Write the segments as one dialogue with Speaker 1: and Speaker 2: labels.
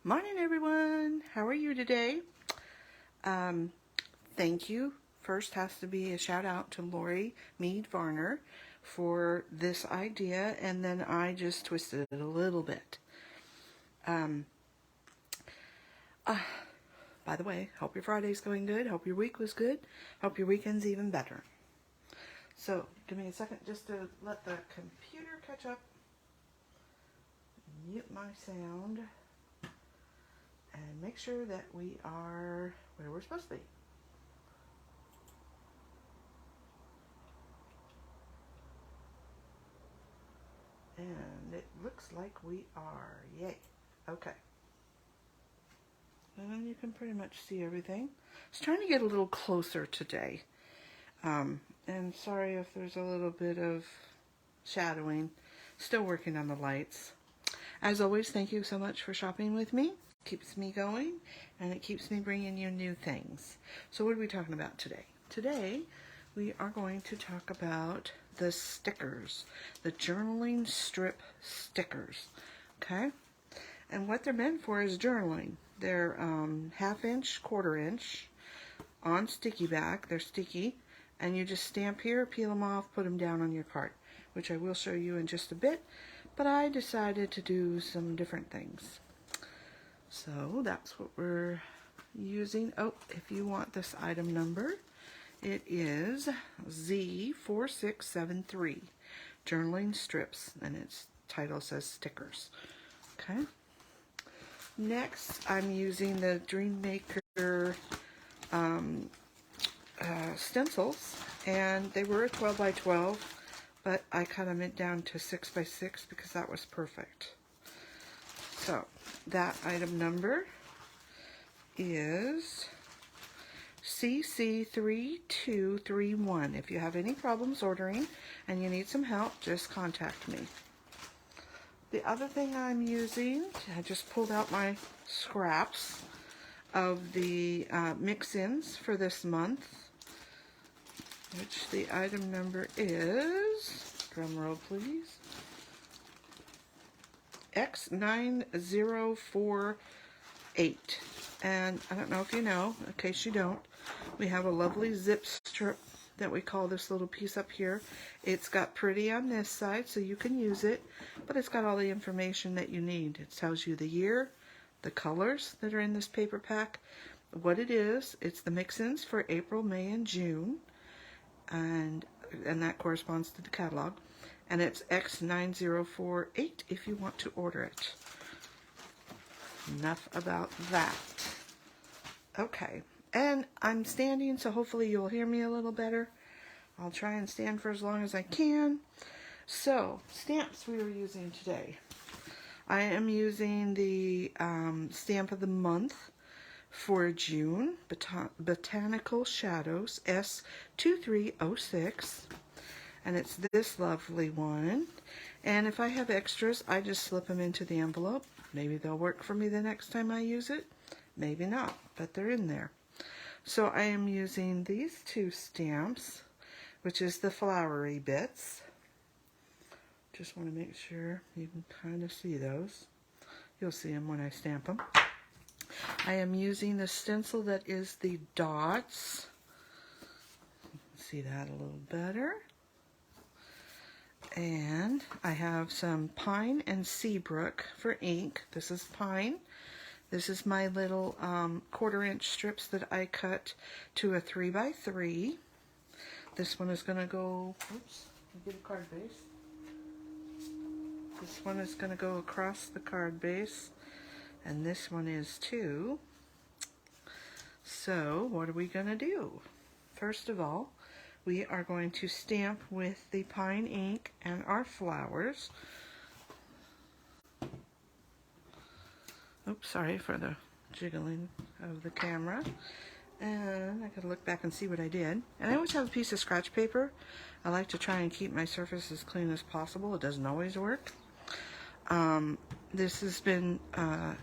Speaker 1: Morning, everyone. How are you today? Thank you. First has to be a shout out to Lori Mead Varner for this idea, and then I just twisted it a little bit. By the way, hope your Friday's going good. Hope your week was good. Hope your weekend's even better. So, give me a second just to let the computer catch up. Mute my sound. And make sure that we are where we're supposed to be. And it looks like we are. Yay. Okay. And you can pretty much see everything. I was trying to get a little closer today. And sorry if there's a little bit of shadowing. Still working on the lights. As always, thank you so much for shopping with me. Keeps me going, and it keeps me bringing you new things. So what are we talking about today? Today, we are going to talk about the stickers, the journaling strip stickers, okay? And what they're meant for is journaling. They're 1/2 inch, 1/4 inch on sticky back. They're sticky, and you just stamp here, peel them off, put them down on your card, which I will show you in just a bit, but I decided to do some different things. So that's what we're using. Oh, if you want this item number, it is Z4673, journaling strips, and its title says stickers. Okay. Next, I'm using the Dreammaker stencils, and they were 12 by 12, but I cut them down to 6 by 6 because that was perfect. So that item number is CC3231. If you have any problems ordering and you need some help, just contact me. The other thing I'm using, I just pulled out my scraps of the mix-ins for this month, which the item number is, drum roll please, X9048. And I don't know if you know, in case you don't, we have a lovely zip strip that we call this little piece up here. It's got pretty on this side, so you can use it, but it's got all the information that you need. It tells you the year, the colors that are in this paper pack, what it is. It's the mix-ins for April, May, and June, and that corresponds to the catalog. And it's X9048 if you want to order it. Enough about that. Okay, and I'm standing, so hopefully you'll hear me a little better. I'll try and stand for as long as I can. So, stamps we are using today. I am using the stamp of the month for June, Botanical Shadows S2306. And it's this lovely one. And if I have extras, I just slip them into the envelope. Maybe they'll work for me the next time I use it. Maybe not, but they're in there. So I am using these two stamps, which is the flowery bits. Just want to make sure you can kind of see those. You'll see them when I stamp them. I am using the stencil that is the dots. See that a little better. And I have some Pine and Seabrook for ink. This is Pine. This is my little 1/4 inch strips that I cut to a 3 by 3. This one is going to go, oops, let me get a card base. This one is going to go across the card base, and this one is too. So what are we going to do? First of all, we are going to stamp with the pine ink and our flowers. Oops, sorry for the jiggling of the camera. And I gotta look back and see what I did. And I always have a piece of scratch paper. I like to try and keep my surface as clean as possible. It doesn't always work. This has been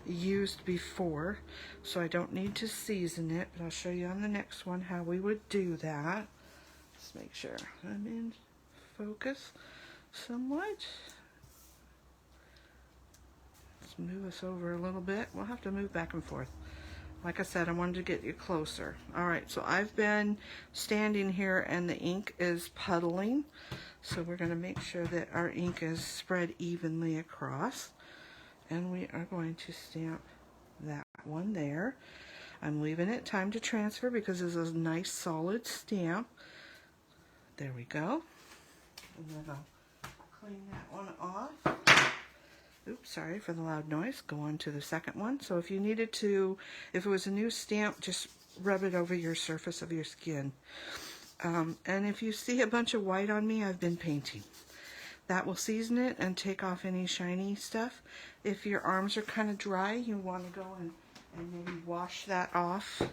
Speaker 1: used before, so I don't need to season it, but I'll show you on the next one how we would do that. Let's make sure I'm in focus somewhat. Let's move us over a little bit. We'll have to move back and forth. Like I said, I wanted to get you closer. All right, so I've been standing here and the ink is puddling. So we're going to make sure that our ink is spread evenly across. And we are going to stamp that one there. I'm leaving it time to transfer because it's a nice solid stamp. There we go. And then I'll clean that one off. Oops, sorry for the loud noise. Go on to the second one. So if you needed to, if it was a new stamp, just rub it over your surface of your skin. And if you see a bunch of white on me, I've been painting. That will season it and take off any shiny stuff. If your arms are kind of dry, you want to go and maybe wash that off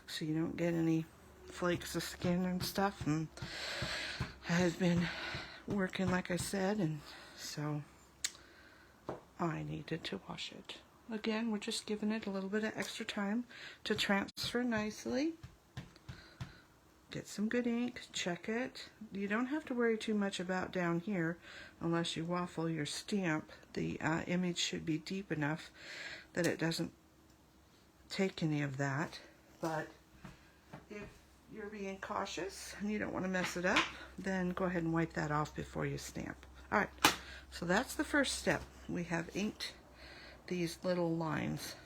Speaker 1: so you don't get any flakes of skin and stuff. And I've been working, like I said, and so I needed to wash it. Again, we're just giving it a little bit of extra time to transfer nicely. Get some good ink, check it. You don't have to worry too much about down here unless you waffle your stamp. The image should be deep enough that it doesn't take any of that. But if you're being cautious and you don't want to mess it up, then go ahead and wipe that off before you stamp. Alright, so that's the first step. We have inked these little lines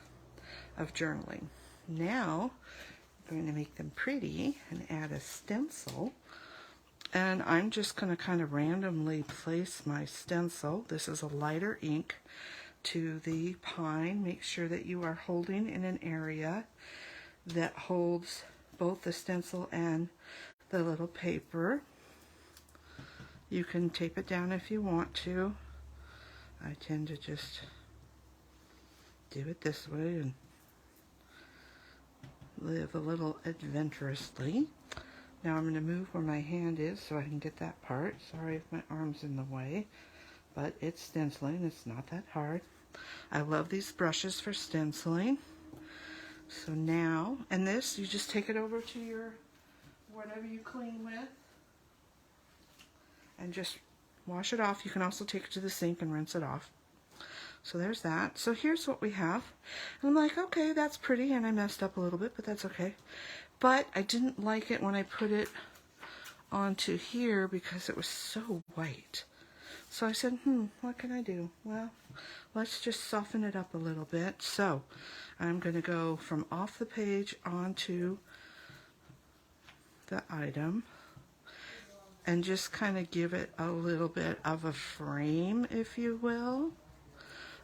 Speaker 1: of journaling. Now I'm going to make them pretty and add a stencil. And I'm just going to kind of randomly place my stencil. This is a lighter ink to the pine. Make sure that you are holding in an area that holds both the stencil and the little paper. You can tape it down if you want to. I tend to just do it this way and live a little adventurously. Now I'm going to move where my hand is so I can get that part. Sorry if my arm's in the way, but it's stenciling. It's not that hard. I love these brushes for stenciling. So now, and this, you just take it over to your, whatever you clean with, and just wash it off. You can also take it to the sink and rinse it off. So there's that. So here's what we have. And I'm like, okay, that's pretty, and I messed up a little bit, but that's okay. But I didn't like it when I put it onto here because it was so white. So I said, what can I do? Well, let's just soften it up a little bit. So I'm going to go from off the page onto the item and just kind of give it a little bit of a frame, if you will,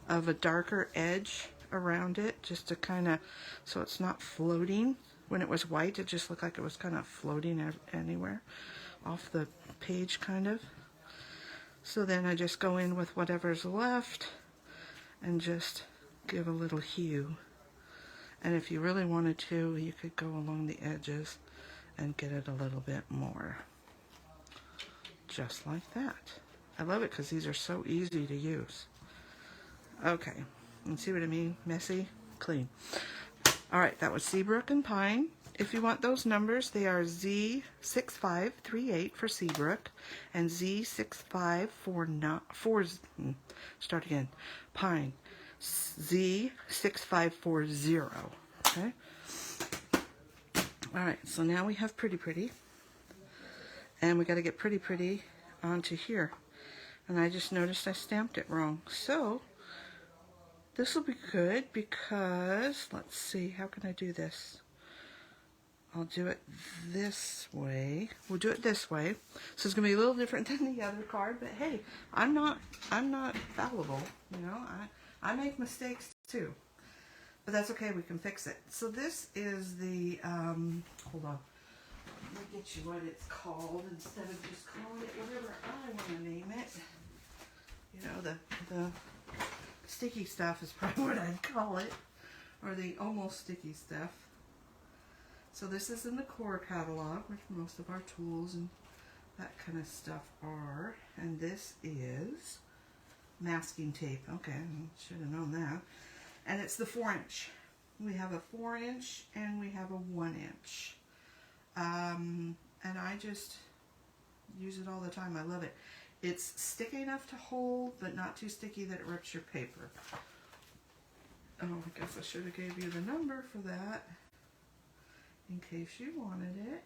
Speaker 1: of a darker edge around it, just to kind of, so it's not floating. When it was white, it just looked like it was kind of floating anywhere off the page, kind of. So then I just go in with whatever's left and just give a little hue. And if you really wanted to, you could go along the edges and get it a little bit more. Just like that. I love it because these are so easy to use. Okay, and see what I mean? Messy, clean. Alright, that was Seabrook and Pine. If you want those numbers, they are Z6538 for Seabrook and Z6540, start again, Pine, Z6540, okay? Alright, so now we have Pretty Pretty, and we got to get Pretty Pretty onto here, and I just noticed I stamped it wrong. So this will be good because, let's see, how can I do this? I'll do it this way. We'll do it this way. So it's going to be a little different than the other card, but hey, I'm not fallible, you know. I make mistakes too. But that's okay, we can fix it. So this is the, hold on. Let me get you what it's called instead of just calling it whatever I want to name it. You know, the sticky stuff is probably what I'd call it, or the almost sticky stuff. So this is in the core catalog, which most of our tools and that kind of stuff are. And this is masking tape. Okay, I should have known that. And it's the 4-inch. We have a 4-inch and we have a 1-inch. And I just use it all the time. I love it. It's sticky enough to hold, but not too sticky that it rips your paper. Oh, I guess I should have gave you the number for that in case you wanted it.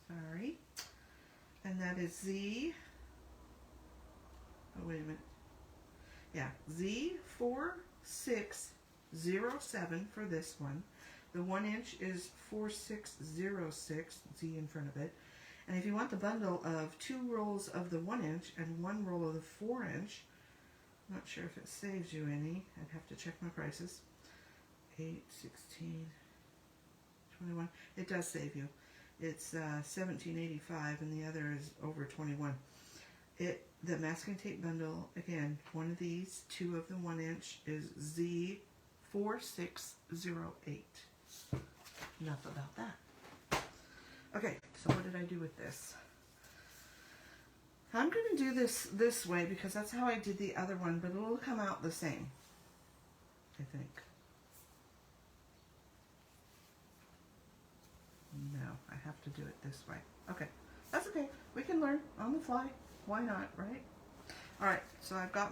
Speaker 1: Sorry. And that is Z. Oh, wait a minute. Yeah, Z4607 for this one. The 1 inch is 4606, Z in front of it. And if you want the bundle of 2 rolls of the 1 inch and 1 roll of the 4 inch, I'm not sure if it saves you any. I'd have to check my prices. 8, 16, 21. It does save you. It's $17.85 and the other is over 21. The masking tape bundle, again, one of these, 2 of the 1 inch is Z4608. Enough about that. Okay, so what did I do with this? I'm going to do this way because that's how I did the other one, but it'll come out the same, I think. No, I have to do it this way. Okay, that's okay. We can learn on the fly. Why not, right? All right, so I've got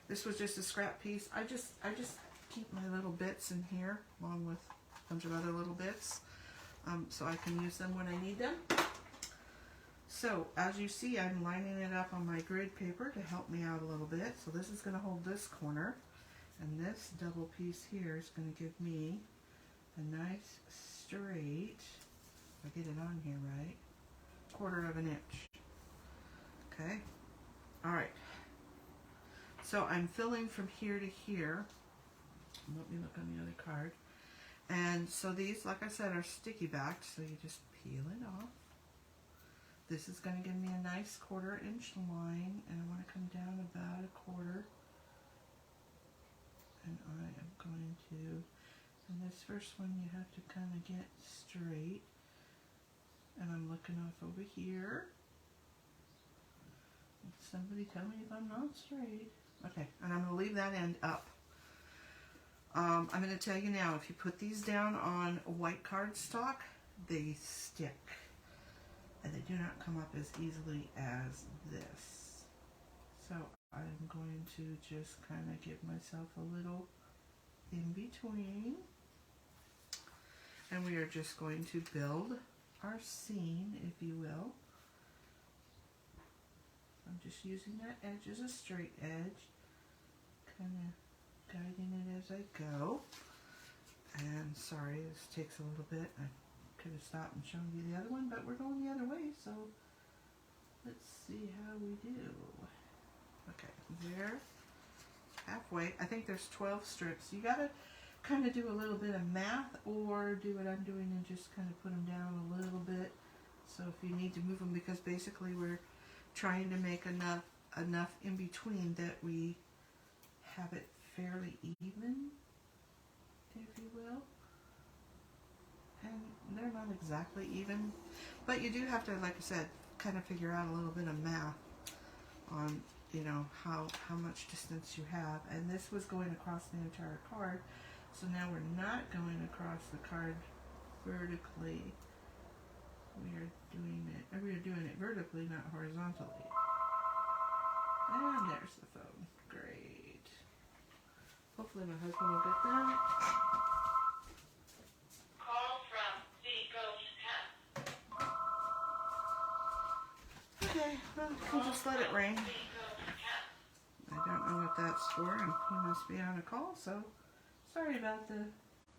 Speaker 1: this was just a scrap piece. I just keep my little bits in here along with a bunch of other little bits so I can use them when I need them. So as you see, I'm lining it up on my grid paper to help me out a little bit. So this is going to hold this corner, and this double piece here is going to give me a nice straight, if I get it on here right, 1/4 inch. Okay, all right. So I'm filling from here to here. Let me look on the other card. And so these, like I said, are sticky backed, so you just peel it off. This is going to give me a nice 1/4 inch line, and I want to come down about 1/4. And I am going to, and this first one you have to kind of get straight. And I'm looking off over here. Somebody tell me if I'm not straight. Okay, and I'm going to leave that end up. I'm going to tell you now, if you put these down on white cardstock, they stick. And they do not come up as easily as this. So I'm going to just kind of give myself a little in between. And we are just going to build our scene, if you will. I'm just using that edge as a straight edge, kind of guiding it as I go. And sorry, this takes a little bit. I could have stopped and shown you the other one, but we're going the other way, so let's see how we do. Okay, there, halfway. I think there's 12 strips. You gotta kind of do a little bit of math or do what I'm doing and just kind of put them down a little bit. So if you need to move them, because basically we're trying to make enough in between that we have it fairly even, if you will. And they're not exactly even, but you do have to, like I said, kind of figure out a little bit of math on, you know, how much distance you have. And this was going across the entire card, so now we're not going across the card vertically. We are doing it vertically, not horizontally. And there's the phone. Great. Hopefully my husband will get that.
Speaker 2: Call from the ghost cat.
Speaker 1: Okay, well, we'll just let it ring. I don't know what that's for, and he must be on a call, so sorry about the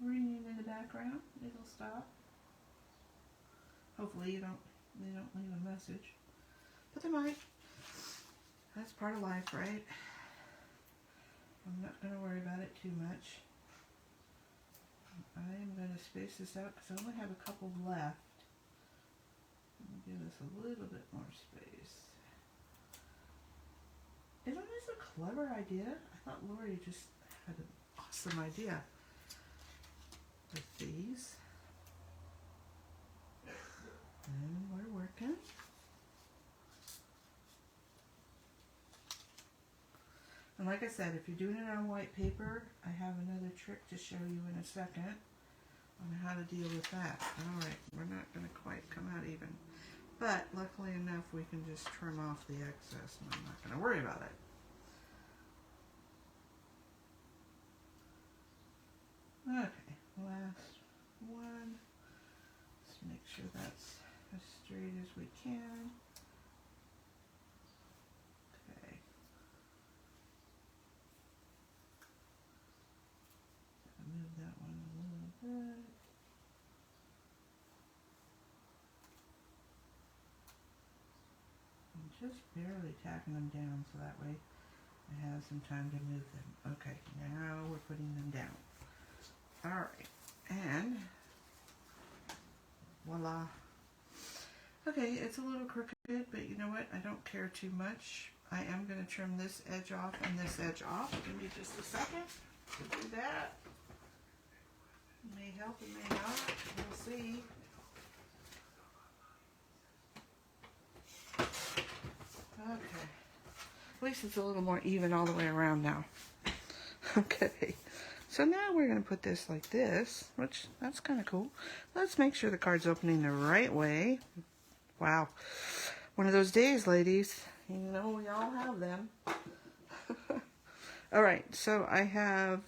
Speaker 1: ringing in the background. It'll stop. Hopefully they don't leave a message, but they might. That's part of life, right? I'm not going to worry about it too much. I am going to space this out because I only have a couple left. Let me give this a little bit more space. Isn't this a clever idea? I thought Lori just had an awesome idea with these. And we're working. And like I said, if you're doing it on white paper, I have another trick to show you in a second on how to deal with that. Alright, we're not going to quite come out even. But luckily enough, we can just trim off the excess and I'm not going to worry about it. sure that's as straight as we can. Okay. Move that one a little bit. I'm just barely tacking them down so that way I have some time to move them. Okay, now we're putting them down. Alright, and voila. Okay, it's a little crooked, but you know what? I don't care too much. I am going to trim this edge off and this edge off. Give me just a second to do that. It may help, it may not. We'll see. Okay. At least it's a little more even all the way around now. Okay. So now we're going to put this like this, which that's kind of cool. Let's make sure the card's opening the right way. Wow. One of those days, ladies. You know, we all have them. All right. So I have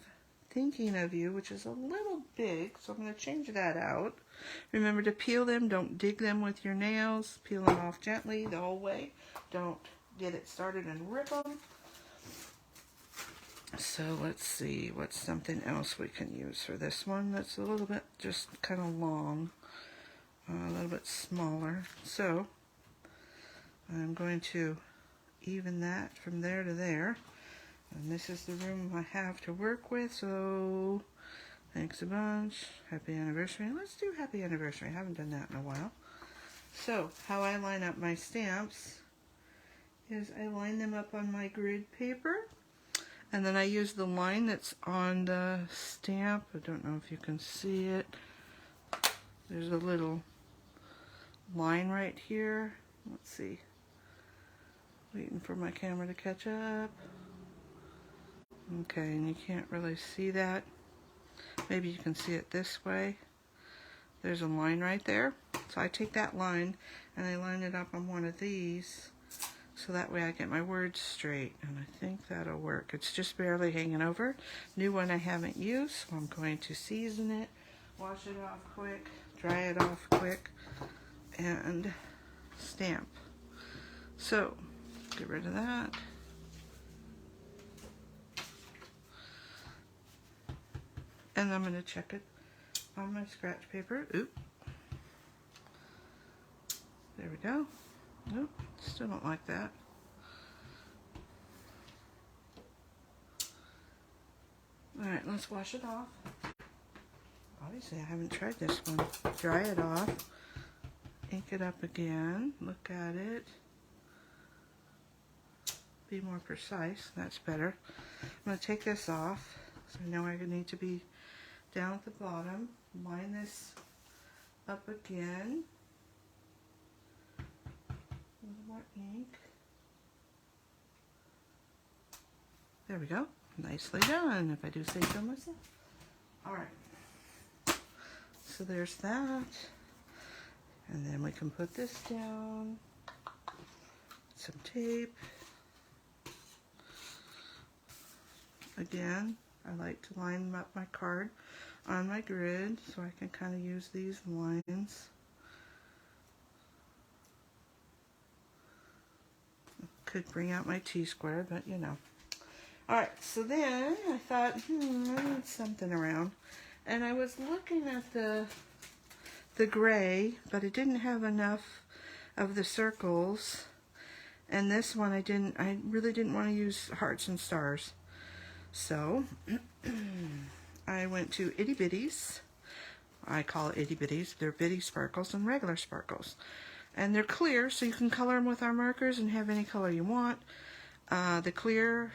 Speaker 1: Thinking of You, which is a little big. So I'm going to change that out. Remember to peel them. Don't dig them with your nails. Peel them off gently the whole way. Don't get it started and rip them. So let's see, what's something else we can use for this one that's a little bit just kind of long, a little bit smaller. So I'm going to even that from there to there. And this is the room I have to work with, so thanks a bunch. Happy anniversary. Let's do happy anniversary. I haven't done that in a while. So how I line up my stamps is I line them up on my grid paper. And then I use the line that's on the stamp. I don't know if you can see it. There's a little line right here. Let's see. Waiting for my camera to catch up. Okay, and you can't really see that. Maybe you can see it this way. There's a line right there. So I take that line and I line it up on one of these. So that way I get my words straight, and I think that'll work. It's just barely hanging over. New one I haven't used, so I'm going to season it, wash it off quick, dry it off quick, and stamp. So, get rid of that. And I'm going to check it on my scratch paper. Oop. There we go. Nope, still don't like that. Alright, let's wash it off. Obviously, I haven't tried this one. Dry it off. Ink it up again. Look at it. Be more precise. That's better. I'm going to take this off. So I know I need to be down at the bottom. Line this up again. A little more ink. There we go. Nicely done, if I do say so myself. Alright. So there's that. And then we can put this down. Some tape. Again, I like to line up my card on my grid so I can kind of use these lines. Could bring out my T-square, but you know. Alright, so then I thought, I need something around. And I was looking at the gray, but I didn't have enough of the circles. And this one I really didn't want to use hearts and stars. So I went to itty bitties. I call it itty bitties. They're bitty sparkles and regular sparkles. And they're clear, so you can color them with our markers and have any color you want. The clear,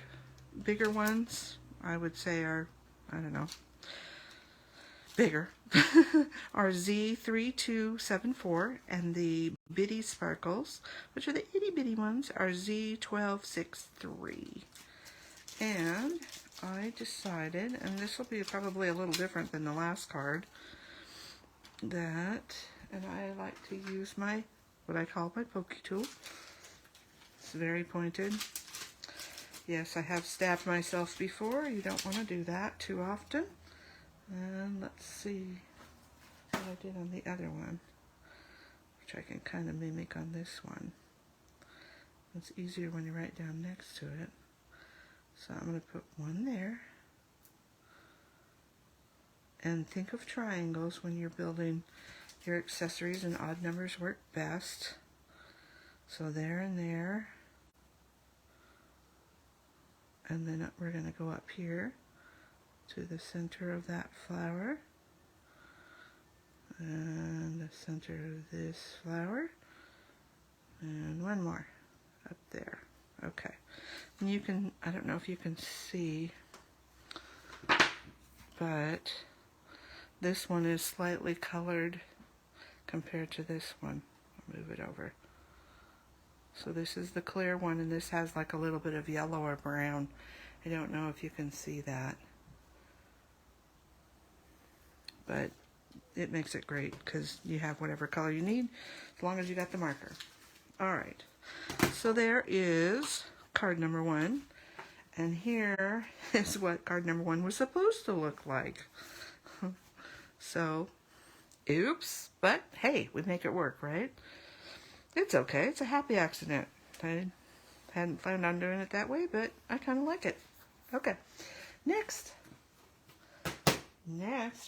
Speaker 1: bigger ones, I would say are, I don't know, bigger, are Z3274, and the bitty sparkles, which are the itty bitty ones, are Z1263. And I decided, and this will be probably a little different than the last card, that, and I like to use my, what I call my pokey tool. It's very pointed. Yes, I have stabbed myself before. You don't want to do that too often. And let's see what I did on the other one. which I can kind of mimic on this one. It's easier when you write down next to it. So I'm going to put one there. And think of triangles when you're building your accessories, and odd numbers work best. So there and there. And then we're going to go up here to the center of that flower. And the center of this flower. And one more up there. Okay. And you can, I don't know if you can see, but this one is slightly colored compared to this one. I'll move it over. So this is the clear one, and this has like a little bit of yellow or brown. I don't know if you can see that, but it makes it great because you have whatever color you need as long as you got the marker. All right, so there is card number 1, and here is what card number 1 was supposed to look like. So, oops, but hey, we make it work, right? It's okay, it's a happy accident. I hadn't planned on doing it that way, but I kind of like it. Okay, next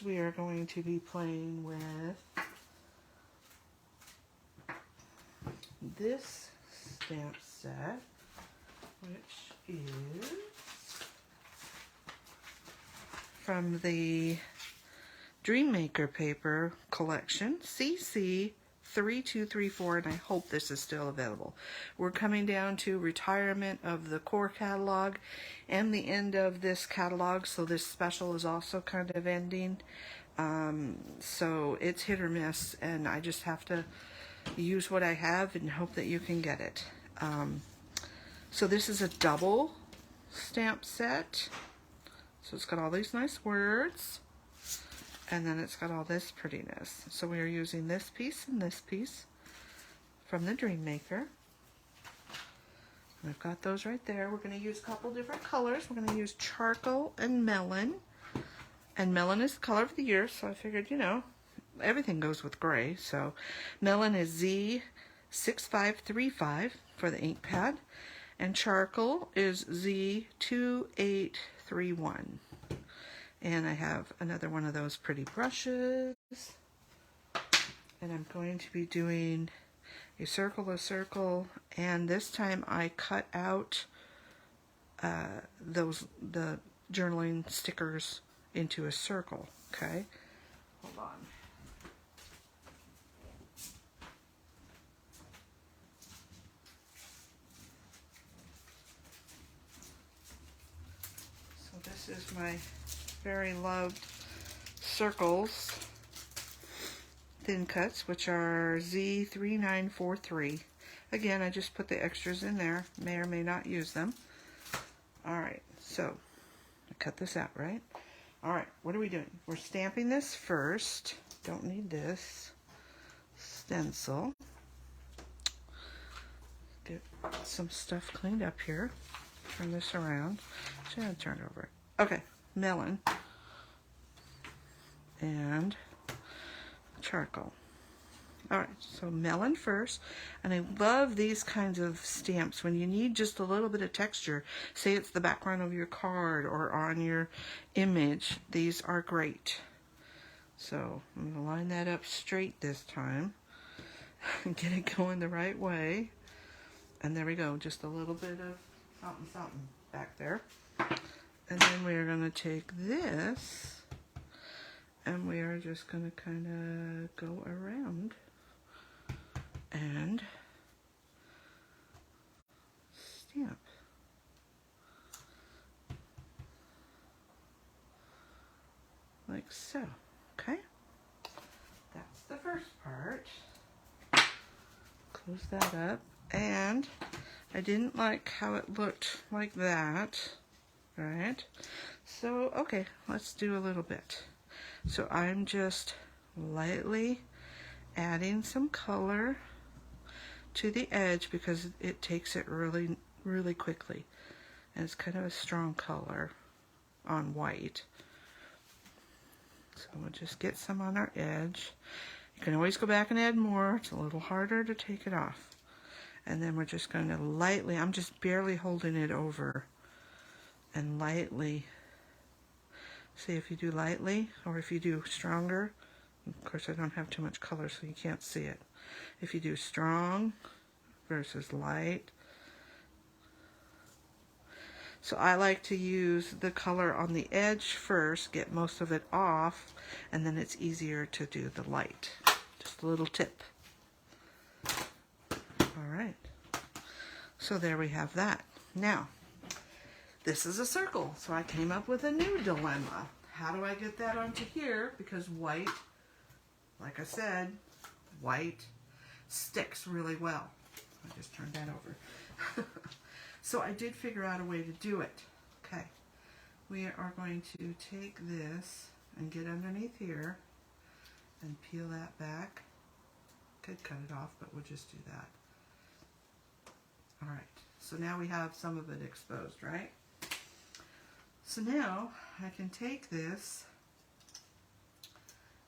Speaker 1: we are going to be playing with this stamp set, which is from the Dreammaker paper collection, CC 3234, and I hope this is still available. We're coming down to retirement of the core catalog and the end of this catalog, so this special is also kind of ending. So it's hit or miss, and I just have to use what I have and hope that you can get it. So this is a double stamp set. So it's got all these nice words. And then it's got all this prettiness. So we are using this piece and this piece from the Dreammaker. I've got those right there. We're going to use a couple different colors. We're going to use charcoal and melon. And melon is the color of the year, so I figured, you know, everything goes with gray. So melon is Z6535 for the ink pad. And charcoal is Z2831. And I have another one of those pretty brushes. And I'm going to be doing a circle, and this time I cut out the journaling stickers into a circle, okay? Hold on. So this is my very loved circles thin cuts, which are Z3943. Again, I just put the extras in there. May or may not use them. Alright, so I cut this out, right? Alright, what are we doing? We're stamping this first. Don't need this stencil. Get some stuff cleaned up here. Turn this around. Should I turn it over? Okay, melon and charcoal. Alright, so melon first, and I love these kinds of stamps when you need just a little bit of texture. Say it's the background of your card or on your image. These are great. So I'm going to line that up straight this time and get it going the right way. And there we go, just a little bit of something something back there. And then we are going to take this and we are just going to kind of go around and stamp. Like so, okay? That's the first part. Close that up. And I didn't like how it looked like that, right? So, okay, let's do a little bit. So I'm just lightly adding some color to the edge because it takes it really, really quickly. And it's kind of a strong color on white. So we'll just get some on our edge. You can always go back and add more. It's a little harder to take it off. And then we're just going to lightly, I'm just barely holding it over and lightly. See, if you do lightly or if you do stronger, of course I don't have too much color so you can't see it. If you do strong versus light. So I like to use the color on the edge first, get most of it off, and then it's easier to do the light. Just a little tip. All right. So there we have that. Now, this is a circle, so I came up with a new dilemma. How do I get that onto here? Because white, like I said, white sticks really well. I just turned that over. So I did figure out a way to do it. Okay, we are going to take this and get underneath here and peel that back. Could cut it off, but we'll just do that. All right, so now we have some of it exposed, right? So now I can take this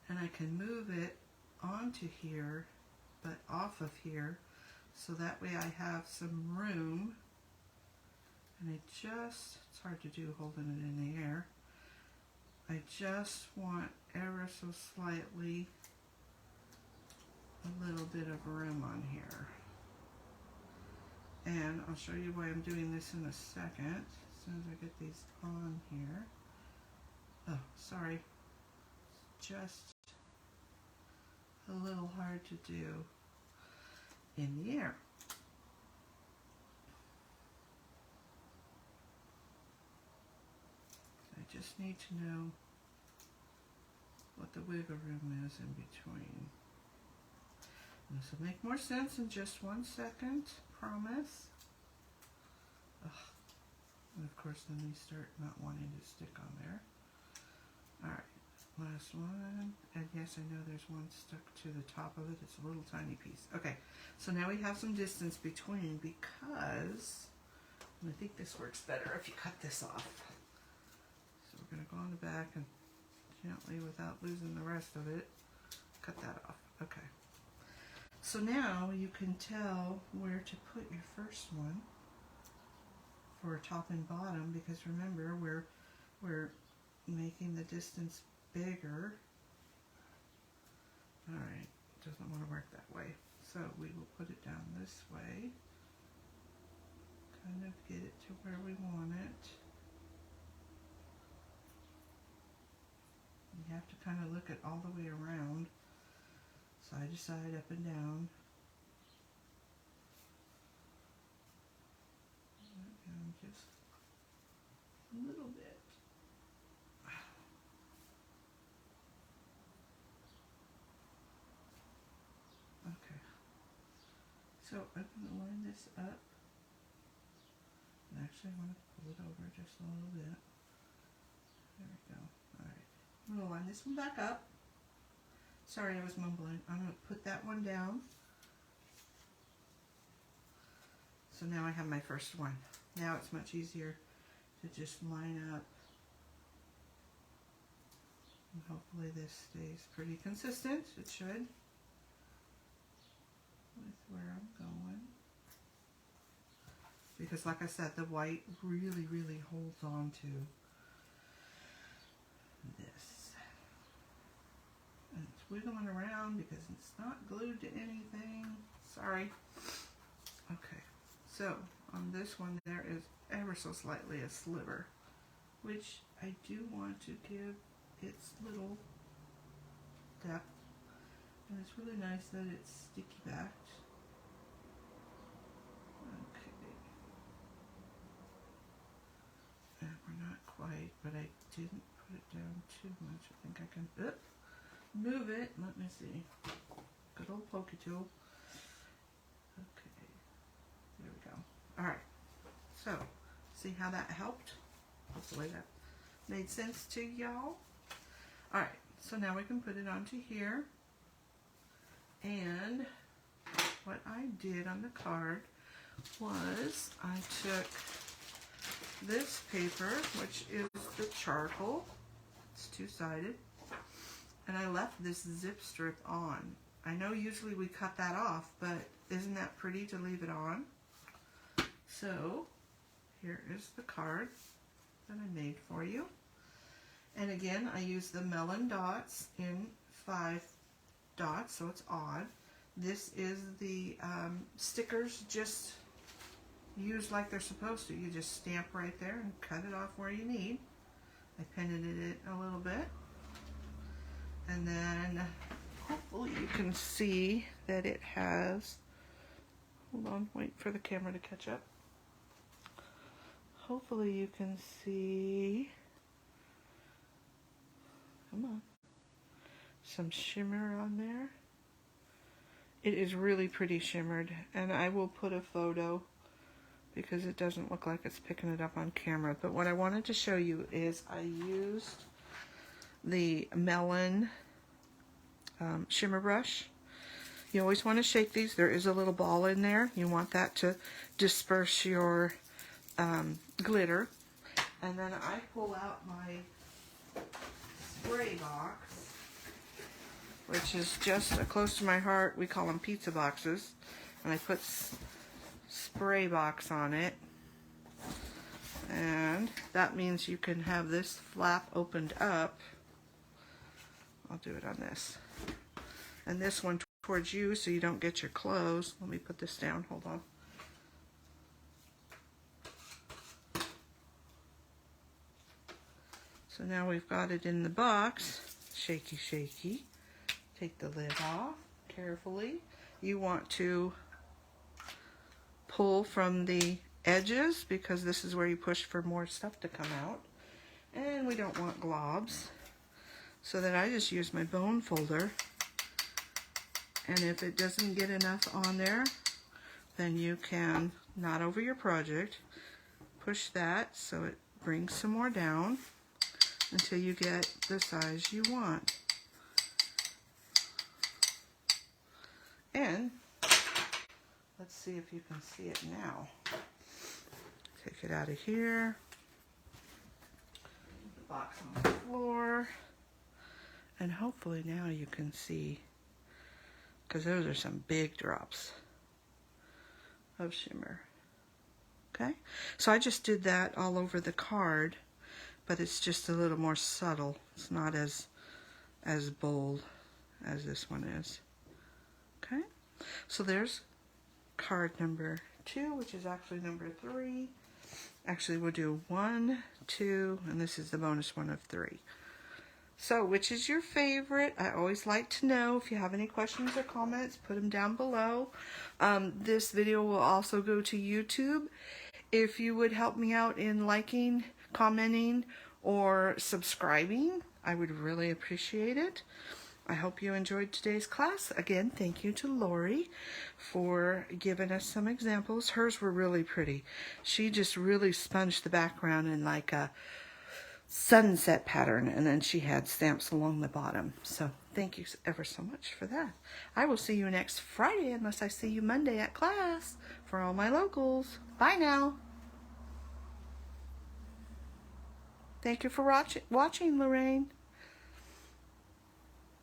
Speaker 1: and I can move it onto here, but off of here, so that way I have some room. And it's hard to do holding it in the air. I just want ever so slightly a little bit of room on here. And I'll show you why I'm doing this in a second, as soon as I get these on here. Oh, sorry. Just a little hard to do in the air. I just need to know what the wiggle room is in between. This will make more sense in just 1 second, promise. Ugh. And of course then we start not wanting to stick on there. Alright, last one. And yes, I know there's one stuck to the top of it. It's a little tiny piece. Okay, so now we have some distance between because, and I think this works better if you cut this off. So we're going to go on the back and gently, without losing the rest of it, cut that off. Okay. So now you can tell where to put your first one for top and bottom, because remember we're making the distance bigger. Alright, doesn't want to work that way. So we will put it down this way. Kind of get it to where we want it. You have to kind of look at all the way around, side to side, up and down. And just a little bit. Okay. So I'm going to line this up. And actually I want to pull it over just a little bit. There we go. Alright. I'm going to line this one back up. Sorry, I was mumbling. I'm going to put that one down. So now I have my first one. Now it's much easier to just line up. And hopefully this stays pretty consistent. It should. With where I'm going. Because like I said, the white really, really holds on to this. And it's wiggling around because it's not glued to anything. Sorry. Okay, so on this one there is ever so slightly a sliver, which I do want to give its little depth. And it's really nice that it's sticky backed. Okay. And we're not quite, but I didn't put it down too much. I think I can move it. Let me see. Good old pokey tool. Okay. There we go. Alright. So, see how that helped? Hopefully that made sense to y'all. Alright. So now we can put it onto here. And what I did on the card was I took this paper, which is the charcoal. It's two-sided. And I left this zip strip on. I know usually we cut that off, but isn't that pretty to leave it on? So here is the card that I made for you. And again, I use the melon dots in 5 dots, so it's odd. This is the stickers just used like they're supposed to. You just stamp right there and cut it off where you need. I pinned it a little bit. And then hopefully you can see that it has, hold on, wait for the camera to catch up. Hopefully you can see, come on, some shimmer on there. It is really pretty shimmered, and I will put a photo because it doesn't look like it's picking it up on camera. But what I wanted to show you is I used the melon shimmer brush. You always want to shake these. There is a little ball in there. You want that to disperse your glitter. And then I pull out my spray box, which is just close to my heart. We call them pizza boxes. And I put spray box on it. And that means you can have this flap opened up. I'll do it on this. And this one towards you so you don't get your clothes. Let me put this down, hold on. So now we've got it in the box. Shaky, shaky. Take the lid off carefully. You want to pull from the edges because this is where you push for more stuff to come out. And we don't want globs. So then I just use my bone folder. And if it doesn't get enough on there, then you can knot over your project, push that so it brings some more down until you get the size you want. And let's see if you can see it now. Take it out of here. Put the box on the floor. And hopefully now you can see, because those are some big drops of shimmer. Okay, so I just did that all over the card, but it's just a little more subtle. It's not as bold as this one is. Okay, so there's card number 2, which is actually number 3. Actually, we'll do 1, 2, and this is the bonus one of 3. So, which is your favorite? I always like to know. If you have any questions or comments, put them down below. This video will also go to YouTube. If you would help me out in liking, commenting, or subscribing, I would really appreciate it. I hope you enjoyed today's class. Again, thank you to Lori for giving us some examples. Hers were really pretty. She just really sponged the background in like a sunset pattern, and then she had stamps along the bottom. So thank you ever so much for that. I will see you next Friday unless I see you Monday at class. For all my locals, bye now. Thank you for watching, Lorraine.